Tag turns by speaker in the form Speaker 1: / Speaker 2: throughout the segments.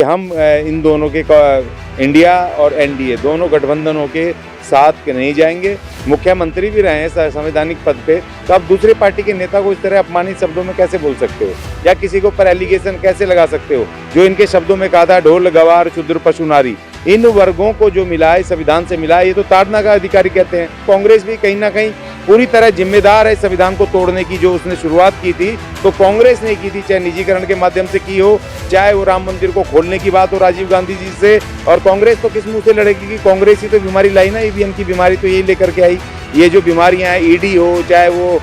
Speaker 1: हम इन दोनों के इंडिया और एनडीए दोनों गठबंधनों के साथ नहीं जाएंगे। मुख्यमंत्री भी रहे हैं संवैधानिक पद पे, तो आप दूसरे पार्टी के नेता को इस तरह अपमानित शब्दों में कैसे बोल सकते हो या किसी के ऊपर एलिगेशन कैसे लगा सकते हो? जो इनके शब्दों में कहा था ढोल गवार शूद्र पशु नारी, इन वर्गों को जो मिला है संविधान से मिला है, ये तो ताड़ना का अधिकारी कहते हैं। कांग्रेस भी कहीं ना कहीं पूरी तरह जिम्मेदार है संविधान को तोड़ने की। जो उसने शुरुआत की थी तो कांग्रेस ने की थी, चाहे निजीकरण के माध्यम से की हो, चाहे वो राम मंदिर को खोलने की बात हो राजीव गांधी जी से। और कांग्रेस तो किस मुंह से लड़ेगी कि कांग्रेस ही तो बीमारी लाई ना, ईवीएम की बीमारी तो यही लेकर के आई। ये जो बीमारियां हैं, ईडी हो चाहे वो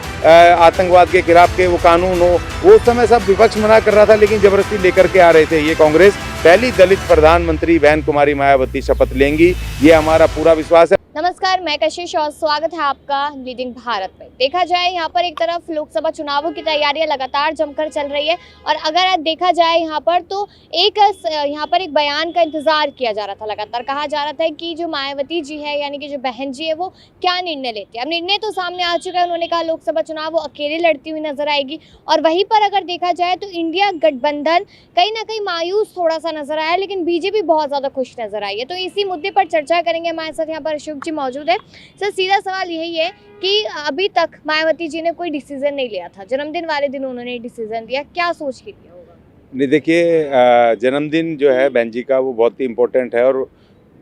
Speaker 1: आतंकवाद के खिलाफ के वो कानून हो, वो उस समय सब विपक्ष मना कर रहा था लेकिन जबरदस्ती लेकर के आ रहे थे। ये कांग्रेस पहली दलित प्रधानमंत्री बहन कुमारी मायावती शपथ लेंगी, ये हमारा पूरा विश्वास है।
Speaker 2: नमस्कार, मैं कशिश और स्वागत है आपका लीडिंग भारत में। देखा जाए यहाँ पर एक तरफ लोकसभा चुनावों की तैयारियां लगातार जमकर चल रही है और अगर देखा जाए यहाँ पर तो यहाँ पर एक बयान का इंतजार किया जा रहा था। लगातार कहा जा रहा था कि जो मायावती जी है यानी कि जो बहन जी है वो क्या निर्णय लेती है। अब निर्णय तो सामने आ चुका है, उन्होंने कहा लोकसभा चुनाव वो अकेले लड़ती हुई नजर आएगी। और वहीं पर अगर देखा जाए तो इंडिया गठबंधन कहीं ना कहीं मायूस थोड़ा सा नजर आया, लेकिन बीजेपी बहुत ज्यादा खुश नजर आई है। तो इसी मुद्दे पर चर्चा करेंगे। हमारे साथ यहाँ पर अशोक जी मौजूद है। सर, सीधा सवाल यही है कि अभी तक मायावती जी ने कोई डिसीजन नहीं लिया था, जन्मदिन वाले दिन उन्होंने डिसीजन दिया, क्या सोच के लिया होगा?
Speaker 1: नहीं देखिए, जन्मदिन जो है बहन जी का वो बहुत ही इम्पोर्टेंट है और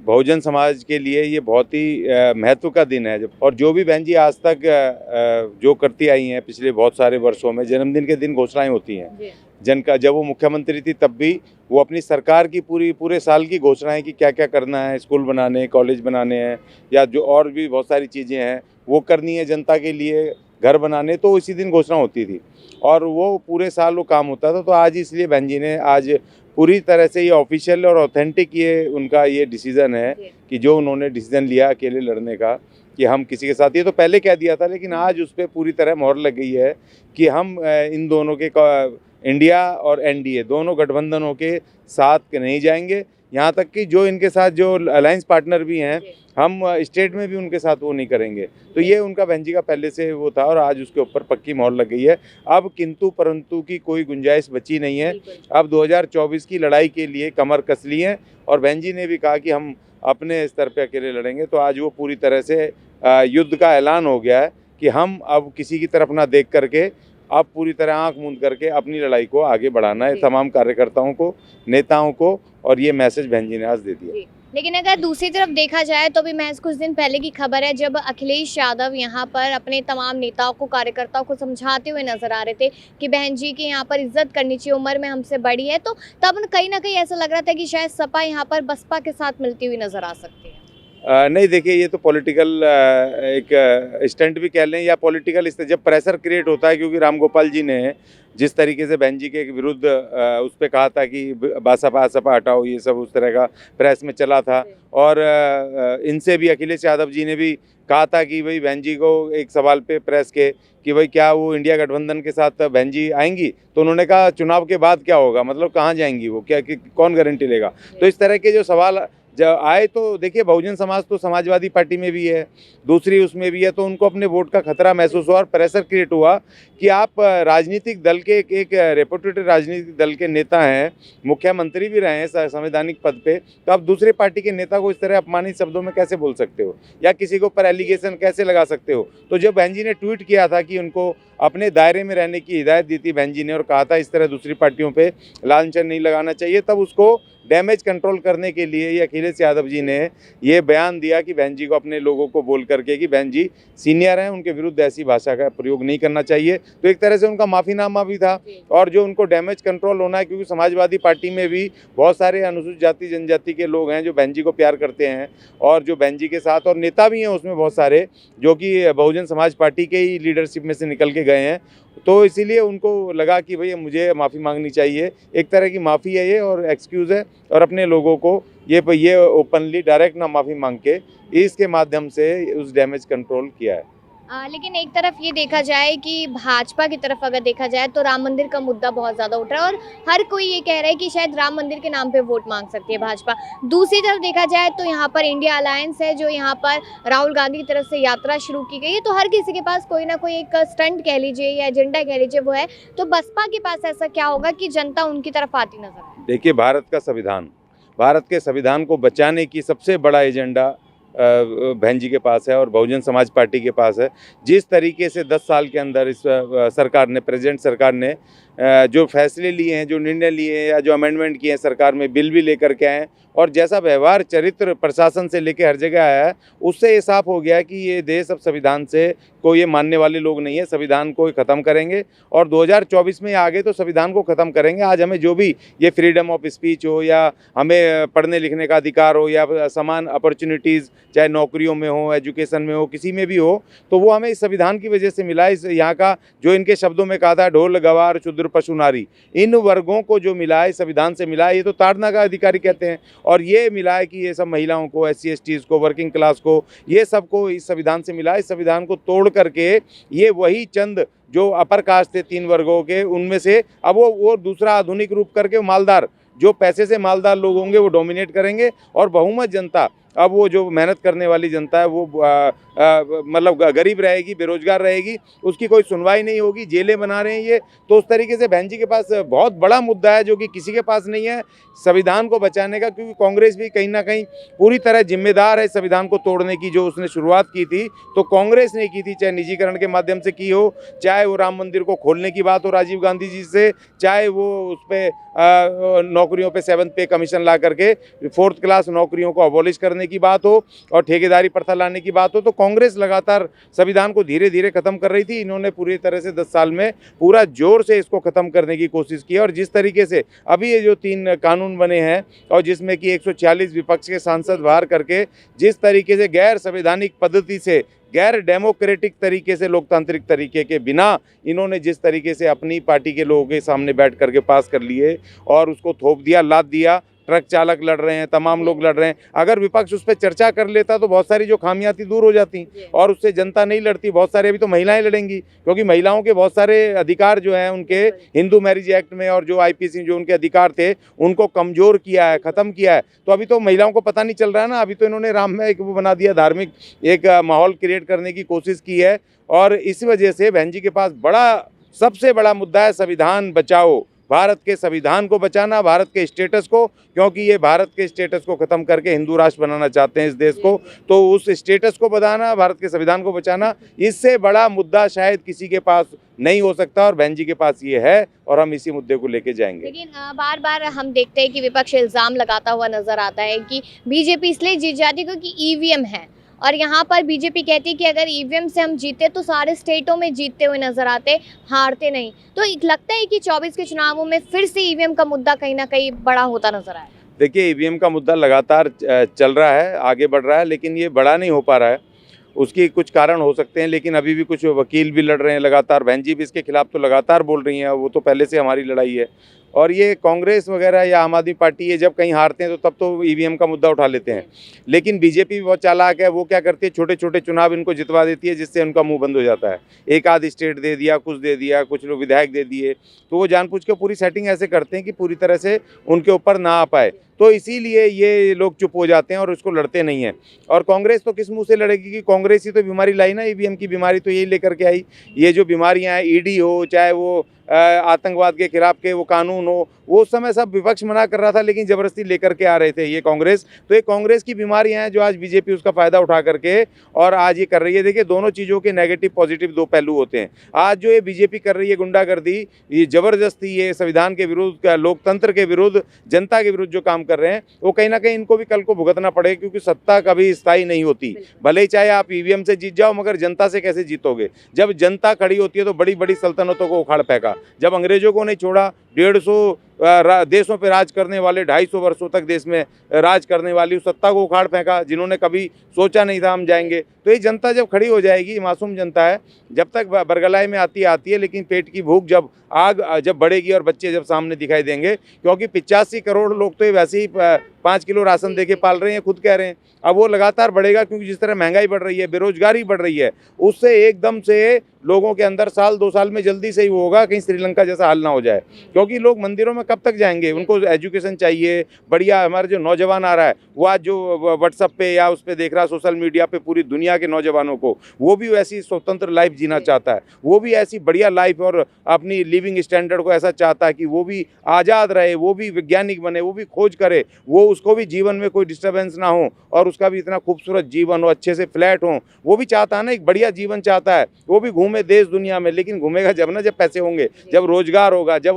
Speaker 1: बहुजन समाज के लिए ये बहुत ही महत्व का दिन है। और जो भी बहन जी आज तक जो करती आई हैं पिछले बहुत सारे वर्षों में, जन्मदिन के दिन घोषणाएं होती हैं जन का। जब वो मुख्यमंत्री थी तब भी वो अपनी सरकार की पूरे साल की घोषणाएं कि क्या क्या करना है, स्कूल बनाने, कॉलेज बनाने हैं या जो और भी बहुत सारी चीज़ें हैं वो करनी है जनता के लिए, घर बनाने, तो इसी दिन घोषणा होती थी और वो पूरे साल वो काम होता था। तो आज इसलिए बहन जी ने आज पूरी तरह से ये ऑफिशियल और ऑथेंटिक ये उनका ये डिसीज़न है कि जो उन्होंने डिसीज़न लिया अकेले लड़ने का कि हम किसी के साथ, ये तो पहले कह दिया था लेकिन आज उस पर पूरी तरह मोहर लग गई है कि हम इन दोनों के इंडिया और एनडीए दोनों गठबंधनों के साथ नहीं जाएंगे। यहाँ तक कि जो इनके साथ जो अलायंस पार्टनर भी हैं, हम स्टेट में भी उनके साथ वो नहीं करेंगे। तो ये उनका बहन जी का पहले से वो था और आज उसके ऊपर पक्की मोहर लग गई है। अब किंतु परंतु की कोई गुंजाइश बची नहीं है। अब 2024 की लड़ाई के लिए कमर कस ली है और बहन जी ने भी कहा कि हम अपने स्तर पे अकेले लड़ेंगे। तो आज वो पूरी तरह से युद्ध का ऐलान हो गया है कि हम अब किसी की तरफ ना देख करके अब पूरी तरह आंख मूंद करके अपनी लड़ाई को आगे बढ़ाना है तमाम कार्यकर्ताओं को, नेताओं को, और ये मैसेज बहन जी ने आज दे दिया।
Speaker 2: लेकिन अगर दूसरी तरफ देखा जाए तो भी महज कुछ दिन पहले की खबर है जब अखिलेश यादव यहाँ पर अपने तमाम नेताओं को, कार्यकर्ताओं को समझाते हुए नजर आ रहे थे कि बहन जी की यहाँ पर इज्जत करनी चाहिए, उम्र में हमसे बड़ी है। तो तब कहीं ना कहीं ऐसा लग रहा था कि शायद सपा यहाँ पर बसपा के साथ मिलती हुई नजर आ सकती है।
Speaker 1: नहीं देखिए, ये तो पॉलिटिकल एक स्टंट भी कह लें या पॉलिटिकल जब प्रेशर क्रिएट होता है, क्योंकि राम गोपाल जी ने जिस तरीके से बहन जी के विरुद्ध उस पर कहा था कि बासपा सपा हटाओ, ये सब उस तरह का प्रेस में चला था। और इनसे भी अखिलेश यादव जी ने भी कहा था कि भाई बहन जी को एक सवाल पे प्रेस के कि भाई क्या वो इंडिया गठबंधन के साथ बहन जी आएंगी, तो उन्होंने कहा चुनाव के बाद क्या होगा, मतलब कहाँ जाएंगी वो, क्या कौन गारंटी लेगा। तो इस तरह के जो सवाल जब आए तो देखिए, बहुजन समाज तो समाजवादी पार्टी में भी है, दूसरी उसमें भी है, तो उनको अपने वोट का खतरा महसूस हुआ और प्रेशर क्रिएट हुआ कि आप राजनीतिक दल के एक रेपुटेड राजनीतिक दल के नेता हैं, मुख्यमंत्री भी रहे हैं संवैधानिक पद पे, तो आप दूसरे पार्टी के नेता को इस तरह अपमानित शब्दों में कैसे बोल सकते हो या किसी के ऊपर एलिगेशन कैसे लगा सकते हो। तो जब बहन जी ने ट्वीट किया था कि उनको अपने दायरे में रहने की हिदायत दी थी बहन जी ने और कहा था इस तरह दूसरी पार्टियों पे लांछन नहीं लगाना चाहिए, तब उसको डैमेज कंट्रोल करने के लिए ये अखिलेश यादव जी ने ये बयान दिया कि बहन जी को अपने लोगों को बोल करके कि बहन जी सीनियर हैं, उनके विरुद्ध ऐसी भाषा का प्रयोग नहीं करना चाहिए। तो एक तरह से उनका माफ़ीनामा भी था। और जो उनको डैमेज कंट्रोल होना है, क्योंकि समाजवादी पार्टी में भी बहुत सारे अनुसूचित जाति जनजाति के लोग हैं जो बहन जी को प्यार करते हैं और जो बहन जी के साथ, और नेता भी हैं उसमें बहुत सारे जो कि बहुजन समाज पार्टी के ही लीडरशिप में से निकल के गए हैं। तो इसीलिए उनको लगा कि भाई मुझे माफ़ी मांगनी चाहिए, एक तरह की माफ़ी है ये और एक्सक्यूज़ है, और अपने लोगों को ये ओपनली डायरेक्ट ना माफ़ी मांग के इसके माध्यम से उस डैमेज कंट्रोल किया है।
Speaker 2: लेकिन एक तरफ ये देखा जाए कि भाजपा की तरफ अगर देखा जाए तो राम मंदिर का मुद्दा बहुत ज़्यादा उठ रहा है और हर कोई ये कह रहा है कि शायद राम मंदिर के नाम पे वोट मांग सकती है भाजपा। दूसरी तरफ देखा जाए तो यहाँ पर इंडिया अलायंस है जो यहाँ पर राहुल गांधी की तरफ से यात्रा शुरू की गई है, तो हर किसी के पास कोई ना कोई एक स्टंट कह लीजिए या एजेंडा कह लीजिए वो है। तो बसपा के पास ऐसा क्या होगा कि जनता उनकी तरफ आती नजर आए?
Speaker 1: देखिए, भारत के संविधान को बचाने की सबसे बड़ा एजेंडा बहन जी के पास है और बहुजन समाज पार्टी के पास है। जिस तरीके से 10 साल के अंदर इस सरकार ने, प्रेजेंट सरकार ने जो फैसले लिए हैं, जो निर्णय लिए हैं या जो अमेंडमेंट किए हैं, सरकार में बिल भी लेकर के आए हैं और जैसा व्यवहार चरित्र प्रशासन से लेकर हर जगह आया है, उससे ये साफ हो गया कि ये देश अब संविधान से को ये मानने वाले लोग नहीं है। संविधान को ख़त्म करेंगे और 2024 में आगे तो संविधान को ख़त्म करेंगे। आज हमें जो भी ये फ्रीडम ऑफ स्पीच हो या हमें पढ़ने लिखने का अधिकार हो या समान अपॉर्चुनिटीज़ चाहे नौकरियों में हो, एजुकेशन में हो, किसी में भी हो, तो वो हमें इस संविधान की वजह से मिला। इस यहाँ का जो इनके शब्दों में कहा था ढोल गवार शूद्र पशु नारी, इन वर्गों को जो मिला है संविधान से मिला है, ये तो ताड़ना का अधिकारी कहते हैं। और ये मिला है कि ये सब महिलाओं को, SC STs को, वर्किंग क्लास को, ये सबको इस संविधान से मिला है। इस संविधान को तोड़ करके ये वही चंद जो अपर कास्ट थे 3 वर्गों के, उनमें से अब वो दूसरा आधुनिक रूप करके मालदार, जो पैसे से मालदार लोग होंगे वो डोमिनेट करेंगे और बहुमत जनता, अब वो जो मेहनत करने वाली जनता है वो मतलब गरीब रहेगी, बेरोजगार रहेगी, उसकी कोई सुनवाई नहीं होगी, जेलें बना रहे हैं ये। तो उस तरीके से बहन जी के पास बहुत बड़ा मुद्दा है जो कि किसी के पास नहीं है संविधान को बचाने का, क्योंकि कांग्रेस भी कहीं ना कहीं पूरी तरह जिम्मेदार है संविधान को तोड़ने की। जो उसने शुरुआत की थी तो कांग्रेस ने की थी, चाहे निजीकरण के माध्यम से की हो, चाहे वो राम मंदिर को खोलने की बात हो राजीव गांधी जी से, चाहे वो उस पर नौकरियों पे 7th पे कमीशन ला करके 4th क्लास नौकरियों को अबॉलिश करने की बात हो और ठेकेदारी प्रथा लाने की बात हो। तो कांग्रेस लगातार संविधान को धीरे धीरे खत्म कर रही थी। इन्होंने पूरी तरह से 10 साल में पूरा जोर से इसको खत्म करने की कोशिश की और जिस तरीके से अभी ये जो 3 कानून बने हैं और जिसमें कि 146 विपक्ष के सांसद बाहर करके जिस तरीके से गैर संवैधानिक पद्धति से, गैर डेमोक्रेटिक तरीके से, लोकतांत्रिक तरीके के बिना इन्होंने जिस तरीके से अपनी पार्टी के लोगों के सामने बैठ करके पास कर लिए और उसको थोप दिया, लाद दिया, ट्रक चालक लड़ रहे हैं, तमाम लोग लड़ रहे हैं। अगर विपक्ष उस पर चर्चा कर लेता तो बहुत सारी जो खामियां थी दूर हो जाती और उससे जनता नहीं लड़ती। बहुत सारे अभी तो महिलाएं लड़ेंगी क्योंकि महिलाओं के बहुत सारे अधिकार जो हैं उनके हिंदू मैरिज एक्ट में और जो IPC जो उनके अधिकार थे उनको कमज़ोर किया है, ख़त्म किया है। तो अभी तो महिलाओं को पता नहीं चल रहा है ना, अभी तो इन्होंने राम में एक वो बना दिया, धार्मिक एक माहौल क्रिएट करने की कोशिश की है। और इस वजह से बहन जी के पास सबसे बड़ा मुद्दा है संविधान बचाओ, भारत के संविधान को बचाना, भारत के स्टेटस को, क्योंकि ये भारत के स्टेटस को ख़त्म करके हिंदू राष्ट्र बनाना चाहते हैं इस देश को। तो उस स्टेटस को बनाना, भारत के संविधान को बचाना, इससे बड़ा मुद्दा शायद किसी के पास नहीं हो सकता और बहन जी के पास ये है और हम इसी मुद्दे को लेके जाएंगे।
Speaker 2: लेकिन बार बार हम देखते हैं कि विपक्ष इल्ज़ाम लगाता हुआ नजर आता है कि बीजेपी इसलिए जीत जाती है क्योंकि EVM है और यहाँ पर बीजेपी कहती है कि अगर EVM से हम जीते तो सारे स्टेटों में जीतते हुए नजर आते, हारते नहीं। तो एक लगता है कि 24 के चुनावों में फिर से EVM का मुद्दा कहीं ना कहीं बड़ा होता नजर आया।
Speaker 1: देखिए, EVM का मुद्दा लगातार चल रहा है, आगे बढ़ रहा है, लेकिन ये बड़ा नहीं हो पा रहा है। उसकी कुछ कारण हो सकते हैं, लेकिन अभी भी कुछ वकील भी लड़ रहे हैं लगातार। बहन जी भी इसके खिलाफ तो लगातार बोल रही हैं, वो तो पहले से हमारी लड़ाई है। और ये कांग्रेस वगैरह या आम आदमी पार्टी ये जब कहीं हारते हैं तो तब तो EVM का मुद्दा उठा लेते हैं, लेकिन बीजेपी भी बहुत चालाक है। वो क्या करती है, छोटे छोटे चुनाव इनको जितवा देती है जिससे उनका मुंह बंद हो जाता है। एक आध स्टेट दे दिया, कुछ दे दिया, कुछ लोग विधायक दे दिए, तो वो जानबूझ के पूरी सेटिंग ऐसे करते हैं कि पूरी तरह से उनके ऊपर ना आ पाए। तो इसीलिए ये लोग चुप हो जाते हैं और उसको लड़ते नहीं हैं। और कांग्रेस तो किस मुंह से लड़ेगी कि कांग्रेस ही तो बीमारी लाई ना, EVM की बीमारी तो यही लेकर के आई। ये जो बीमारियां हैं, ED हो, चाहे वो आतंकवाद के खिलाफ के वो कानून हो, वो उस समय सब विपक्ष मना कर रहा था लेकिन ज़बरदस्ती लेकर के आ रहे थे ये कांग्रेस। तो ये कांग्रेस की बीमारियां हैं जो आज बीजेपी उसका फ़ायदा उठा करके और आज ये कर रही है। देखिए, दोनों चीज़ों के नेगेटिव पॉजिटिव 2 पहलू होते हैं। आज जो ये बीजेपी कर रही है गुंडागर्दी, ये ज़बरदस्ती, ये संविधान के विरुद्ध, लोकतंत्र के विरुद्ध, जनता के विरुद्ध जो काम कर रहे हैं, वो कहीं ना कहीं इनको भी कल को भुगतना पड़ेगा, क्योंकि सत्ता कभी स्थायी नहीं होती। भले ही चाहे आप EVM से जीत जाओ, मगर जनता से कैसे जीतोगे? जब जनता खड़ी होती है तो बड़ी बड़ी सल्तनतों को उखाड़ फेंका। जब अंग्रेजों को नहीं छोड़ा, 150 देशों पे राज करने वाले 250 वर्षों तक देश में राज करने वाली उस सत्ता को उखाड़ फेंका, जिन्होंने कभी सोचा नहीं था हम जाएंगे। तो ये जनता जब खड़ी हो जाएगी, मासूम जनता है, जब तक बरगलाए में आती है, लेकिन पेट की भूख जब बढ़ेगी और बच्चे जब सामने दिखाई देंगे, क्योंकि 85 करोड़ लोग तो वैसे ही 5 किलो राशन देके पाल रहे हैं, खुद कह रहे हैं। अब वो लगातार बढ़ेगा, क्योंकि जिस तरह महंगाई बढ़ रही है, बेरोजगारी बढ़ रही है, उससे एकदम से लोगों के अंदर साल 2 साल में जल्दी से ही वो होगा, कहीं श्रीलंका जैसा हाल ना हो जाए। क्योंकि लोग मंदिरों में कब तक जाएंगे, उनको एजुकेशन चाहिए बढ़िया। हमारे जो नौजवान आ रहा है, वो आज जो व्हाट्सएप पे या उस पर देख रहा है सोशल मीडिया पे पूरी दुनिया के नौजवानों को, वो भी वैसी स्वतंत्र लाइफ जीना चाहता है, वो भी ऐसी बढ़िया लाइफ और अपनी लिविंग स्टैंडर्ड को ऐसा चाहता है कि वो भी आज़ाद रहे, वो भी वैज्ञानिक बने, वो भी खोज करे, वो उसको भी जीवन में कोई डिस्टर्बेंस ना हो और उसका भी इतना खूबसूरत जीवन हो, अच्छे से फ्लैट हो। वो भी चाहता है ना, एक बढ़िया जीवन चाहता है, वो भी घूमे देश दुनिया में। लेकिन घूमेगा जब ना, जब पैसे होंगे, जब रोजगार होगा, जब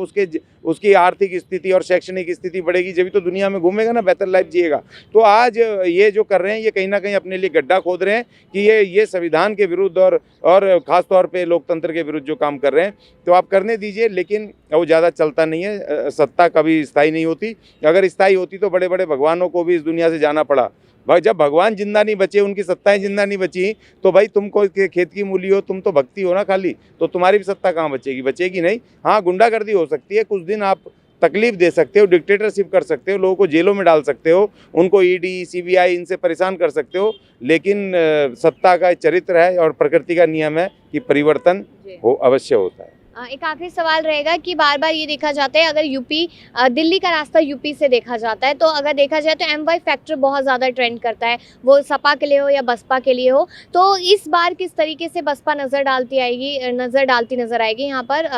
Speaker 1: उसकी आर्थिक स्थिति और शैक्षणिक स्थिति बढ़ेगी, जब तो दुनिया में घूमेगा ना, बेहतर लाइफ जिएगा। तो आज ये जो कर रहे हैं, ये कहीं ना कहीं अपने लिए गड्ढा खोद रहे हैं कि ये संविधान के विरुद्ध और खासतौर पे लोकतंत्र के विरुद्ध जो काम कर रहे हैं। तो आप करने दीजिए, लेकिन वो ज़्यादा चलता नहीं है। सत्ता कभी स्थायी नहीं होती। अगर स्थायी होती तो बड़े बड़े भगवानों को भी इस दुनिया से जाना पड़ा। भाई जब भगवान जिंदा नहीं बचे, उनकी सत्ताएं जिंदा नहीं बची, तो भाई तुम कोई खेत की मूली हो, तुम तो भक्ति हो ना खाली, तो तुम्हारी भी सत्ता कहाँ बचेगी? बचेगी नहीं। हाँ, गुंडागर्दी हो सकती है, कुछ दिन आप तकलीफ दे सकते हो, डिक्टेटरशिप कर सकते हो, लोगों को जेलों में डाल सकते हो, उनको ईडी सीबीआई इनसे परेशान कर सकते हो, लेकिन सत्ता का चरित्र है और प्रकृति का नियम है कि परिवर्तन अवश्य होता है।
Speaker 2: एक आखिरी सवाल रहेगा कि बार बार ये देखा जाता है, अगर यूपी दिल्ली का रास्ता यूपी से देखा जाता है, तो अगर देखा जाए तो MY फैक्टर बहुत ज़्यादा ट्रेंड करता है, वो सपा के लिए हो या बसपा के लिए हो। तो इस बार किस तरीके से बसपा नज़र डालती नज़र आएगी यहाँ पर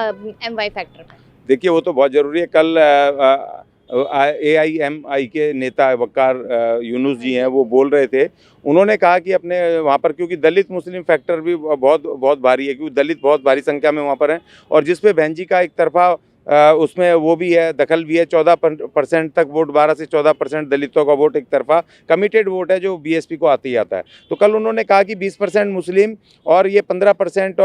Speaker 2: MY फैक्टर पर?
Speaker 1: देखिए, वो तो बहुत ज़रूरी है। कल AIMI के नेता वक़ार यूनुस जी हैं, वो बोल रहे थे। उन्होंने कहा कि अपने वहाँ पर, क्योंकि दलित मुस्लिम फैक्टर भी बहुत भारी है, क्योंकि दलित बहुत भारी संख्या में वहाँ पर हैं, और जिस पे बहन जी का एक तरफा उसमें वो भी है, दखल भी है। 14% तक वोट, 12 से 14% दलितों का वोट एक तरफा कमिटेड वोट है, जो BSP को आते ही आता है। तो कल उन्होंने कहा कि 20% मुस्लिम और ये 15%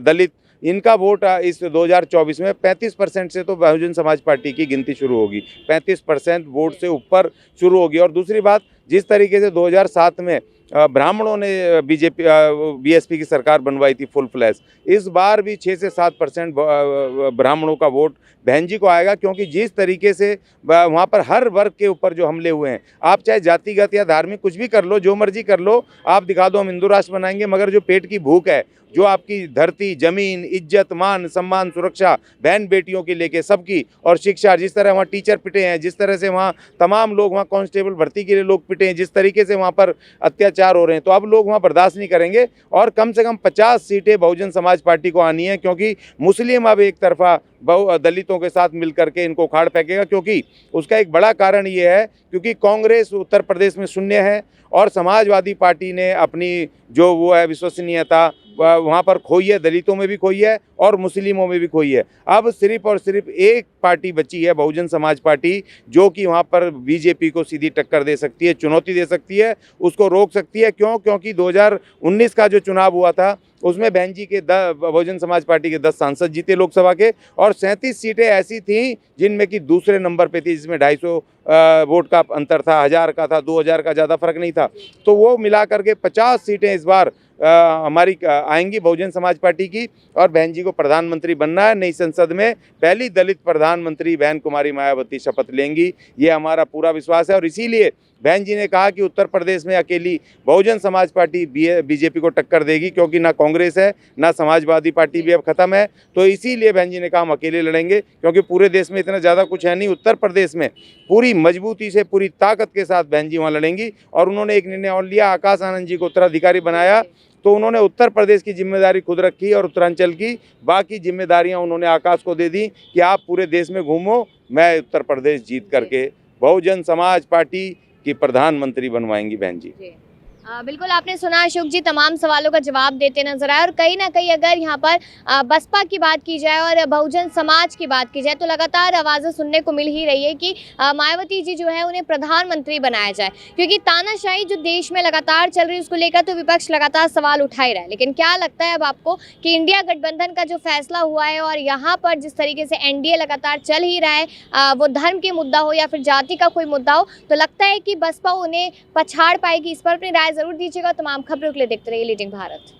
Speaker 1: दलित, इनका वोट इस 2024 में 35% से तो बहुजन समाज पार्टी की गिनती शुरू होगी। 35% वोट से ऊपर शुरू होगी। और दूसरी बात, जिस तरीके से 2007 में ब्राह्मणों ने BSP की सरकार बनवाई थी फुल फ्लैश, इस बार भी 6 से 7% ब्राह्मणों का वोट बहन जी को आएगा। क्योंकि जिस तरीके से वहाँ पर हर वर्ग के ऊपर जो हमले हुए हैं, आप चाहे जातिगत या धार्मिक कुछ भी कर लो, जो मर्जी कर लो, आप दिखा दो हम हिंदू राष्ट्र बनाएंगे, मगर जो पेट की भूख है, जो आपकी धरती जमीन इज्जत मान सम्मान सुरक्षा बहन बेटियों की लेके सबकी, और शिक्षा, जिस तरह वहाँ टीचर पिटे हैं, जिस तरह से वहाँ तमाम लोग, वहाँ कांस्टेबल भर्ती के लिए लोग पिटे हैं, जिस तरीके से वहाँ पर अत्याचार हो रहे हैं, तो अब लोग वहाँ बर्दाश्त नहीं करेंगे। और कम से कम 50 सीटें बहुजन समाज पार्टी को आनी है, क्योंकि मुस्लिम अब एक तरफा दलितों के साथ मिल करके इनको उखाड़ फेंकेगा। क्योंकि उसका एक बड़ा कारण ये है, क्योंकि कांग्रेस उत्तर प्रदेश में शून्य है और समाजवादी पार्टी ने अपनी जो वो है विश्वसनीयता वहाँ पर खोई है, दलितों में भी खोई है और मुस्लिमों में भी खोई है। अब सिर्फ और सिर्फ एक पार्टी बची है, बहुजन समाज पार्टी, जो कि वहाँ पर BJP को सीधी टक्कर दे सकती है, चुनौती दे सकती है, उसको रोक सकती है। क्यों? क्योंकि 2019 का जो चुनाव हुआ था, उसमें बहन जी के बहुजन समाज पार्टी के 10 सांसद जीते लोकसभा के, और 37 सीटें ऐसी थीं जिनमें कि दूसरे नंबर पे थी, जिसमें 250 वोट का अंतर था, 1000 का था, 2000 का, ज़्यादा फर्क नहीं था। तो वो मिला करके 50 सीटें इस बार हमारी आएंगी बहुजन समाज पार्टी की, और बहन जी को प्रधानमंत्री बनना है। नई संसद में पहली दलित प्रधानमंत्री बहन कुमारी मायावती शपथ लेंगी, ये हमारा पूरा विश्वास है। और इसीलिए बहन जी ने कहा कि उत्तर प्रदेश में अकेली बहुजन समाज पार्टी BJP को टक्कर देगी, क्योंकि ना कांग्रेस है ना समाजवादी पार्टी भी अब खत्म है। तो इसीलिए बहन जी ने कहा हम अकेले लड़ेंगे, क्योंकि पूरे देश में इतना ज़्यादा कुछ है नहीं। उत्तर प्रदेश में पूरी मजबूती से, पूरी ताकत के साथ बहन जी वहाँ लड़ेंगी। और उन्होंने एक निर्णय और लिया, आकाश आनंद जी को उत्तराधिकारी बनाया, तो उन्होंने उत्तर प्रदेश की जिम्मेदारी खुद रखी और उत्तरांचल की बाकी जिम्मेदारियां उन्होंने आकाश को दे दी कि आप पूरे देश में घूमो, मैं उत्तर प्रदेश जीत करके बहुजन समाज पार्टी की प्रधानमंत्री बनवाएंगी बहन जी।
Speaker 2: बिल्कुल आपने सुना अशोक जी तमाम सवालों का जवाब देते नजर आए और कहीं ना कहीं अगर यहाँ पर बसपा की बात की जाए और बहुजन समाज की बात की जाए तो लगातार आवाज़ें सुनने को मिल ही रही है कि मायावती जी जो है उन्हें प्रधानमंत्री बनाया जाए, क्योंकि तानाशाही जो देश में लगातार चल रही है उसको लेकर तो विपक्ष लगातार सवाल उठा ही रहा है। लेकिन क्या लगता है अब आपको कि इंडिया गठबंधन का जो फैसला हुआ है और यहाँ पर जिस तरीके से एनडीए लगातार चल ही रहा है, वो धर्म के मुद्दा हो या फिर जाति का कोई मुद्दा हो, तो लगता है कि बसपा उन्हें पछाड़ पाएगी? इस पर अपनी राय जरूर दीजिएगा। तमाम खबरों के लिए देखते रहिए लीडिंग भारत।